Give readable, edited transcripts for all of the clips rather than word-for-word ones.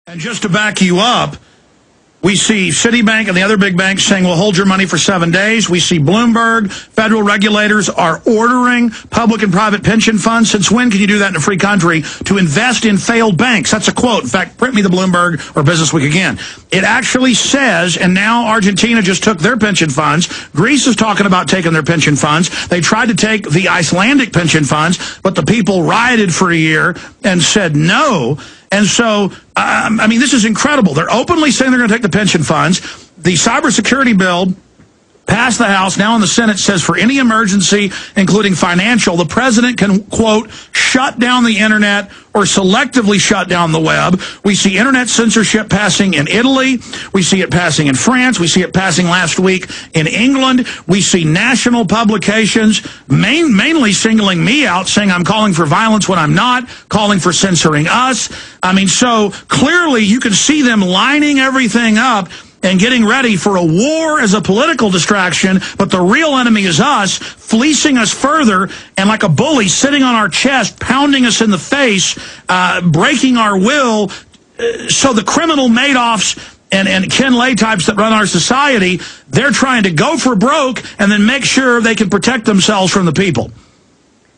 And just to back you up, we see Citibank and the other big banks saying, well, hold your money for 7 days. We see Bloomberg, federal regulators are ordering public and private pension funds. Since when can you do that in a free country? To invest in failed banks. That's a quote. In fact, print me the Bloomberg or Business Week again. It actually says, and now Argentina just took their pension funds. Greece is talking about taking their pension funds. They tried to take the Icelandic pension funds, but the people rioted for a year and said no. And so, I mean, this is incredible. They're openly saying they're going to take the pension funds. The cybersecurity bill passed the House. Now in the Senate says for any emergency, including financial, the president can, quote, shut down the internet or selectively shut down the web. We see internet censorship passing in Italy. We see it passing in France. We see it passing last week in England. We see national publications mainly singling me out, saying I'm calling for violence when I'm not, calling for censoring us. I mean, so clearly you can see them lining everything up and getting ready for a war as a political distraction, but the real enemy is us, fleecing us further, and like a bully sitting on our chest, pounding us in the face, breaking our will. So the criminal Madoffs and Ken Lay types that run our society, they're trying to go for broke and then make sure they can protect themselves from the people.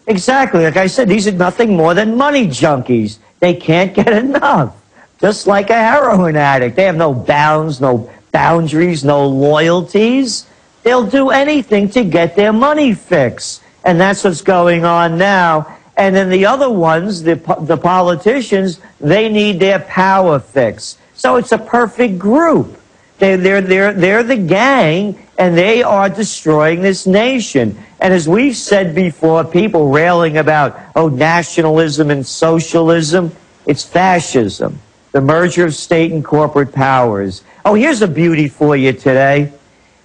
Exactly. Like I said, these are nothing more than money junkies. They can't get enough. Just like a heroin addict. They have no bounds, no boundaries, no loyalties. They'll do anything to get their money fix. And that's what's going on now. And then the other ones, the politicians, they need their power fix. So it's a perfect group. They're the gang, and they are destroying this nation. And as we've said before, people railing about, oh, nationalism and socialism, it's fascism. The merger of state and corporate powers. Oh, here's a beauty for you today.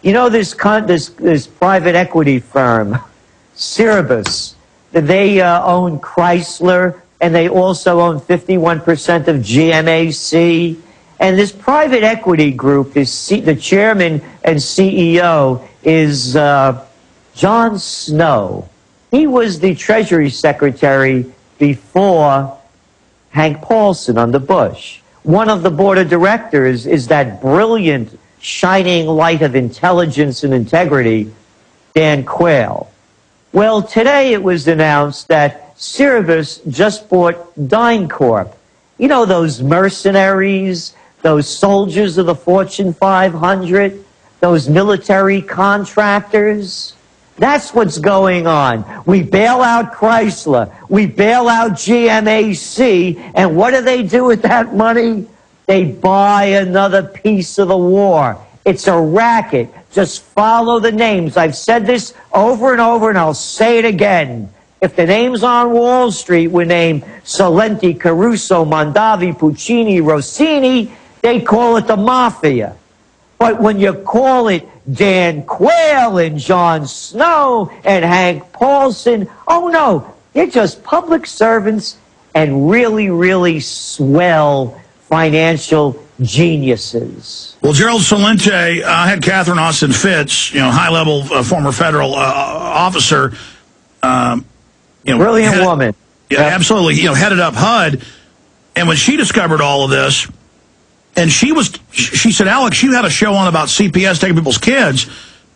You know this private equity firm, Cerebus, that they own Chrysler, and they also own 51% of GMAC. And this private equity group, the chairman and CEO is John Snow. He was the Treasury Secretary before Hank Paulson under Bush. One of the board of directors is that brilliant, shining light of intelligence and integrity, Dan Quayle. Well, today it was announced that Cerebus just bought DynCorp. You know, those mercenaries, those soldiers of the Fortune 500, those military contractors. That's what's going on. We bail out Chrysler. We bail out GMAC. And what do they do with that money? They buy another piece of the war. It's a racket. Just follow the names. I've said this over and over, and I'll say it again. If the names on Wall Street were named Celente, Caruso, Mondavi, Puccini, Rossini, they call it the Mafia. But when you call it Dan Quayle and Jon Snow and Hank Paulson, oh no, they're just public servants and really, really swell financial geniuses. Well, Gerald Celente had Catherine Austin Fitts, high-level former federal officer. Brilliant woman. Yeah, yep. Absolutely. Headed up HUD. And when she discovered all of this, and she said, Alex, you had a show on about CPS taking people's kids,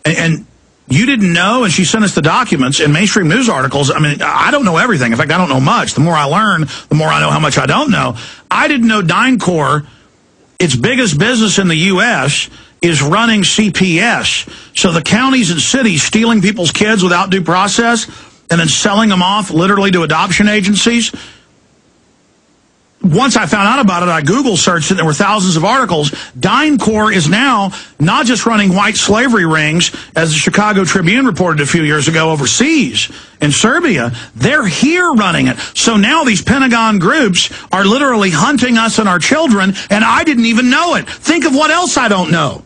and you didn't know, and she sent us the documents and mainstream news articles. I mean, I don't know everything. In fact, I don't know much. The more I learn, the more I know how much I don't know. I didn't know DynCorp, its biggest business in the U.S., is running CPS. So the counties and cities stealing people's kids without due process and then selling them off literally to adoption agencies. Once I found out about it, I Google searched it, and there were thousands of articles. DynCorp is now not just running white slavery rings, as the Chicago Tribune reported a few years ago overseas in Serbia. They're here running it. So now these Pentagon groups are literally hunting us and our children, and I didn't even know it. Think of what else I don't know.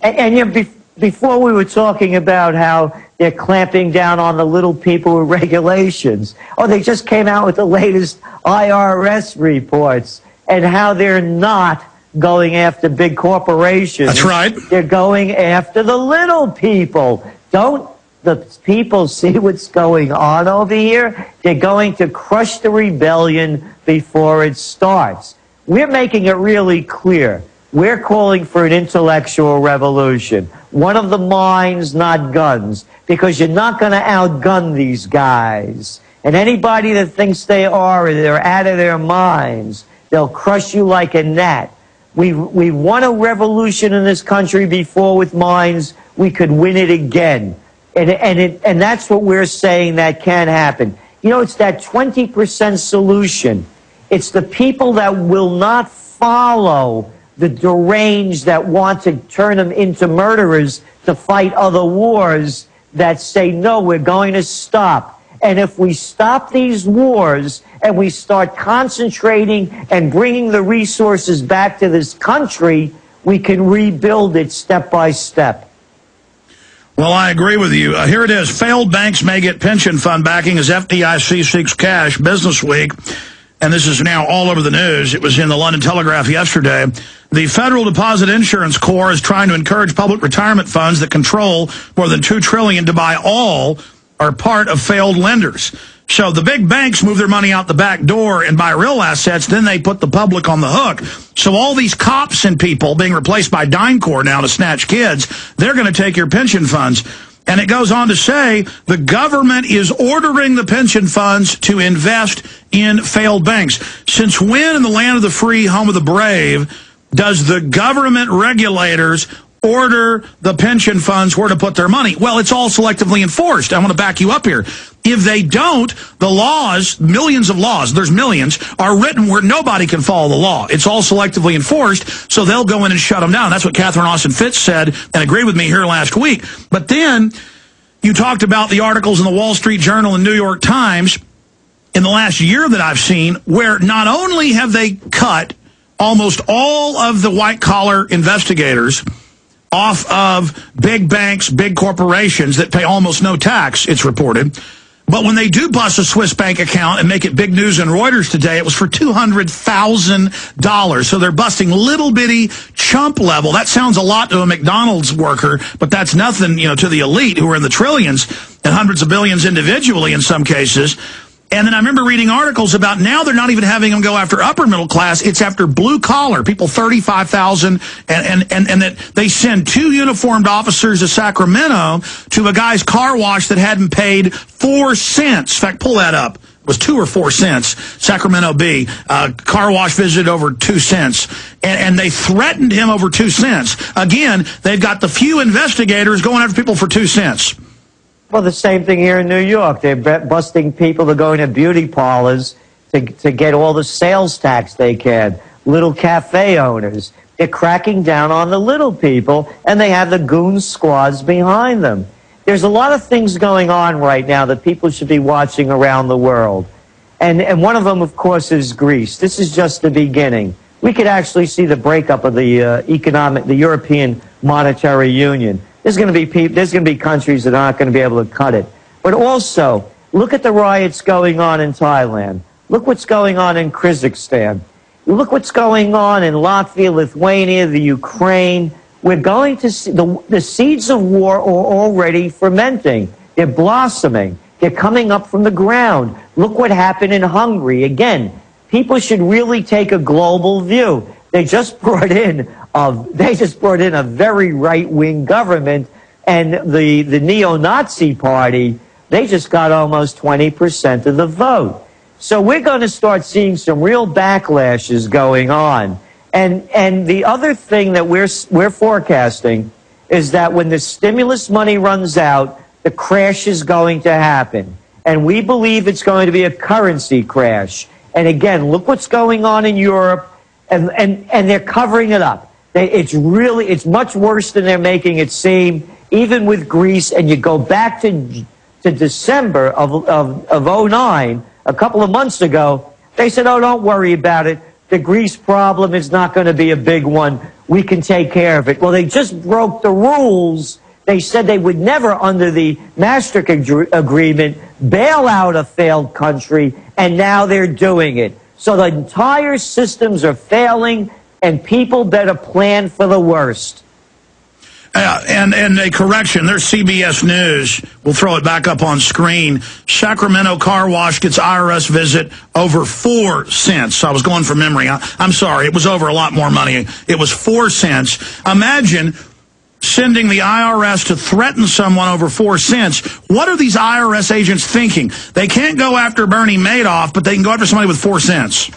And before we were talking about how they're clamping down on the little people with regulations. Oh, they just came out with the latest IRS reports and how they're not going after big corporations. That's right. They're going after the little people. Don't the people see what's going on over here? They're going to crush the rebellion before it starts. we're making it really clear. We're calling for an intellectual revolution. One of the minds, not guns, because you're not going to outgun these guys. And anybody that thinks they're out of their minds. They'll crush you like a gnat. We won a revolution in this country before with minds. We could win it again. And that's what we're saying that can happen. You know, it's that 20% solution. It's the people that will not follow the deranged that want to turn them into murderers to fight other wars that say, no, we're going to stop. And if we stop these wars and we start concentrating and bringing the resources back to this country, we can rebuild it step by step. Well, I agree with you. Here it is. Failed banks may get pension fund backing as FDIC seeks cash. Business Week. And this is now all over the news. It was in the London Telegraph yesterday. The Federal Deposit Insurance Corps is trying to encourage public retirement funds that control more than $2 trillion to buy all or part of failed lenders. So the big banks move their money out the back door and buy real assets, then they put the public on the hook. So all these cops and people being replaced by DynCorp now to snatch kids, they're going to take your pension funds. And it goes on to say the government is ordering the pension funds to invest in failed banks. Since when in the land of the free, home of the brave, does the government regulators order the pension funds where to put their money? Well, it's all selectively enforced. I want to back you up here. If they don't, the laws, millions of laws, there's millions, are written where nobody can follow the law. It's all selectively enforced, so they'll go in and shut them down. That's what Catherine Austin Fitts said and agreed with me here last week. But then you talked about the articles in the Wall Street Journal and New York Times in the last year that I've seen, where not only have they cut almost all of the white-collar investigators off of big banks, big corporations that pay almost no tax, it's reported. But when they do bust a Swiss bank account and make it big news in Reuters today, it was for $200,000. So they're busting little bitty chump level. That sounds a lot to a McDonald's worker, but that's nothing, you know, to the elite who are in the trillions and hundreds of billions individually in some cases. And then I remember reading articles about now they're not even having them go after upper middle class. It's after blue collar, people 35,000, and that they send 2 uniformed officers to Sacramento to a guy's car wash that hadn't paid 4 cents. In fact, pull that up. It was 2 or 4 cents. Sacramento Bee, car wash visited over 2 cents. And they threatened him over 2 cents. Again, they've got the few investigators going after people for 2 cents. Well, the same thing here in New York. They're busting people that go into beauty parlors to get all the sales tax they can. Little cafe owners. They're cracking down on the little people, and they have the goon squads behind them. There's a lot of things going on right now that people should be watching around the world. And one of them, of course, is Greece. This is just the beginning. We could actually see the breakup of the European Monetary Union. There's going to be countries that aren't going to be able to cut it. But also, look at the riots going on in Thailand. Look what's going on in Kyrgyzstan. Look what's going on in Latvia, Lithuania, the Ukraine. We're going to see the seeds of war are already fermenting. They're blossoming. They're coming up from the ground. Look what happened in Hungary. Again, people should really take a global view. They just brought in a very right-wing government, and the neo-Nazi party, they just got almost 20% of the vote. So we're going to start seeing some real backlashes going on. And the other thing that we're forecasting is that when the stimulus money runs out, the crash is going to happen. And we believe it's going to be a currency crash. And again, look what's going on in Europe. And they're covering it up. It's much worse than they're making it seem, even with Greece. And you go back to December of 09, a couple of months ago, they said, oh, don't worry about it. The Greece problem is not going to be a big one. We can take care of it. Well, they just broke the rules. They said they would never, under the Maastricht Agreement, bail out a failed country, and now they're doing it. So the entire systems are failing, and people better plan for the worst. And a correction, there's CBS News. We'll throw it back up on screen. Sacramento car wash gets IRS visit over 4 cents. I was going from memory. I'm sorry. It was over a lot more money. It was 4 cents. Imagine sending the IRS to threaten someone over 4 cents. What are these IRS agents thinking? They can't go after Bernie Madoff, but they can go after somebody with 4 cents.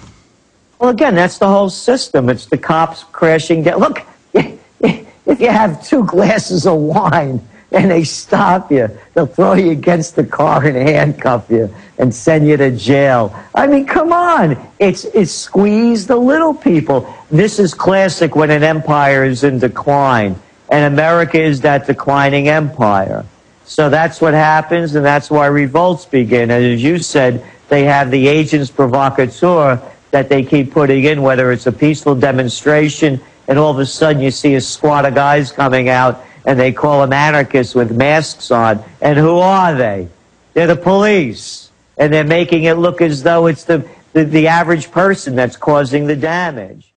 Well, again, that's the whole system. It's the cops crashing down. Look, if you have 2 glasses of wine and they stop you, they'll throw you against the car and handcuff you and send you to jail. I mean, come on. It's squeeze the little people. This is classic when an empire is in decline. And America is that declining empire. So that's what happens, and that's why revolts begin. And as you said, they have the agents provocateur that they keep putting in, whether it's a peaceful demonstration, and all of a sudden you see a squad of guys coming out, and they call them anarchists with masks on. And who are they? They're the police. And they're making it look as though it's the average person that's causing the damage.